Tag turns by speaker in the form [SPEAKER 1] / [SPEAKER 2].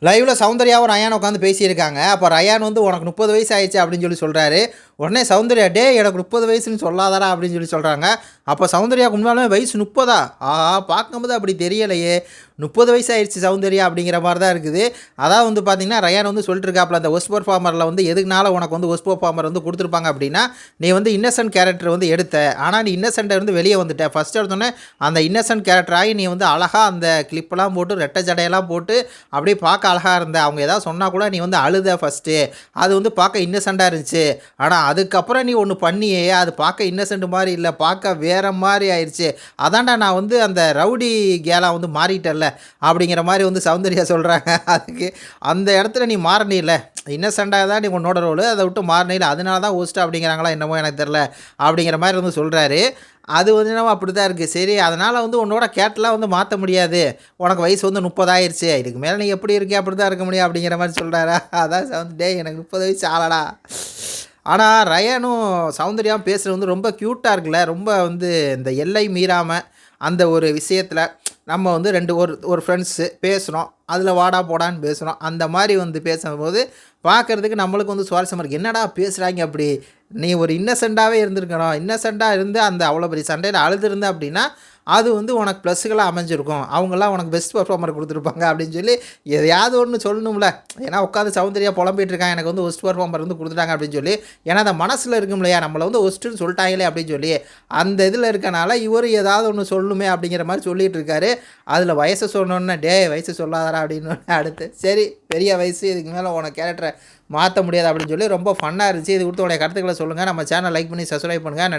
[SPEAKER 1] லைவ்ல சௌந்தர்யாவும் ரயான் உட்காந்து பேசியிருக்காங்க. அப்போ ரயான் வந்து உனக்கு 30 வயசு ஆயிடுச்சு அப்படின்னு சொல்றாரு. உடனே சௌந்தர்யா டேய் எனக்கு 30 வயசுன்னு சொல்லாதடா அப்படின்னு சொல்றாங்க. அப்போ சௌந்தர்யாவுக்கு உண்மையாலுமே வயசு 30ஆ? ஆஹா பார்க்கும்போது அப்படி தெரியலையே. 30 வயசு ஆயிடுச்சு சௌந்தர்யா அப்படிங்கிற மாதிரி தான் இருக்குது. அதான் வந்து பார்த்தீங்கன்னா ரயான் வந்து சொல்லிட்டு இருக்காப்புல அந்த ஒஸ்ட் பெர்ஃபார்மரில் வந்து எதுக்குனால உனக்கு வந்து ஒஸ்ட் பெர்ஃபார்மர் வந்து கொடுத்துருப்பாங்க அப்படின்னா நீ வந்து இன்னசென்ட் கேரக்டர் வந்து எடுத்த. ஆனால் நீ இன்னசென்ட்டை வந்து வெளியே வந்துட்ட. ஃபஸ்ட் எடுத்தோன்னே அந்த இன்னசென்ட் கேரக்டர் ஆகி நீ வந்து அழகாக அந்த கிளிப்பெல்லாம் போட்டு ரெட்டை ஜடையெல்லாம் போட்டு அப்படியே பார்க்க அழகாக இருந்த. அவங்க ஏதாவது சொன்னால் கூட நீ வந்து அழுத ஃபஸ்ட்டு. அது வந்து பார்க்க இன்னசென்ட்டாக இருந்துச்சு. ஆனால் அதுக்கப்புறம் நீ ஒன்று பண்ணியே அது பார்க்க இன்னசென்ட் மாதிரி இல்லை, பார்க்க வேற மாதிரி ஆயிடுச்சு. அதான்டா நான் வந்து அந்த ரவுடி கேலாக வந்து மாறிட்டேன்ல அப்படிங்கிற மாதிரி வந்து சௌந்தர்யா சொல்கிறாங்க. அதுக்கு அந்த இடத்துல நீ மாறினில்ல, இன்னசென்ட்டாக தான் நீ உன்னோட ரோல், அதை விட்டு மாறினில்ல, அதனால தான் ஒஸ்ட்டு அப்படிங்கிறாங்களா என்னமோ எனக்கு தெரில அப்படிங்கிற மாதிரி வந்து சொல்கிறாரு. அது வந்து நம்ம அப்படி தான் இருக்குது. சரி அதனால் வந்து உன்னோட கேட்டெலாம் வந்து மாற்ற முடியாது, உனக்கு வயசு வந்து 30 ஆயிடுச்சு, இதுக்கு மேலே நீ எப்படி இருக்கே அப்படி தான் இருக்க முடியும் அப்படிங்கிற மாதிரி சொல்கிறாரா. அதான் டேய் எனக்கு 30 வயசு ஆளடா. ஆனால் ரயானும் சௌந்தர்யாவும் பேசுகிறது வந்து ரொம்ப க்யூட்டாக இருக்குல்ல. ரொம்ப வந்து இந்த எல்லை மீறாமல் அந்த ஒரு விஷயத்தில் நம்ம வந்து ஒரு ஃப்ரெண்ட்ஸு பேசுகிறோம், அதில் வாடா போடான்னு பேசுகிறோம். அந்த மாதிரி வந்து பேசும்போது பார்க்குறதுக்கு நம்மளுக்கு வந்து சுவாரஸ்யமாக இருக்குது. என்னடா பேசுகிறாங்க அப்படி, நீ ஒரு இன்னசென்ட்டாகவே இருந்திருக்கணும். இன்னசென்ட்டாக இருந்து அந்த அவ்வளோ பெரிய சண்டையில் அழுதுருந்த அப்படின்னா அது வந்து உனக்கு ப்ளஸ்ஸுகளாக அமைஞ்சிருக்கும். அவங்களாம் உனக்கு பெஸ்ட் பெர்ஃபார்மர் கொடுத்துருப்பாங்க அப்படின்னு சொல்லி எதையாவது ஒன்று சொல்லணும்ல. ஏன்னா உட்காந்து சௌந்தர்யா புலம்பிகிட்டு இருக்காங்க எனக்கு வந்து ஒஸ்ட் பெர்ஃபார்மர் வந்து கொடுத்துட்டாங்க அப்படின்னு சொல்லி. ஏன்னா அந்த மனசில் இருக்கும் இல்லையா, நம்மளை வந்து ஒஸ்ட்டுன்னு சொல்லிட்டாங்களே அப்படின்னு சொல்லி அந்த இதில் இருக்கனால இவர் ஏதாவது ஒன்று சொல்லணுமே அப்படிங்கிற மாதிரி சொல்லிகிட்டு இருக்காரு. அதில் வயசை சொன்னோன்னே வயசு சொல்லாதரா அப்படின்னு அடுத்து சரி பெரிய வயசு, இதுக்கு மேலே உனக்கு கேரக்டரை மாற்ற முடியாது அப்படின்னு சொல்லி ரொம்ப ஃபன்னாக இருந்துச்சு. இது கொடுத்து உடைய கருத்துக்களை சொல்லுங்கள். நம்ம சேனல் லைக் பண்ணி சப்ஸ்கிரைப் பண்ணுங்கள்.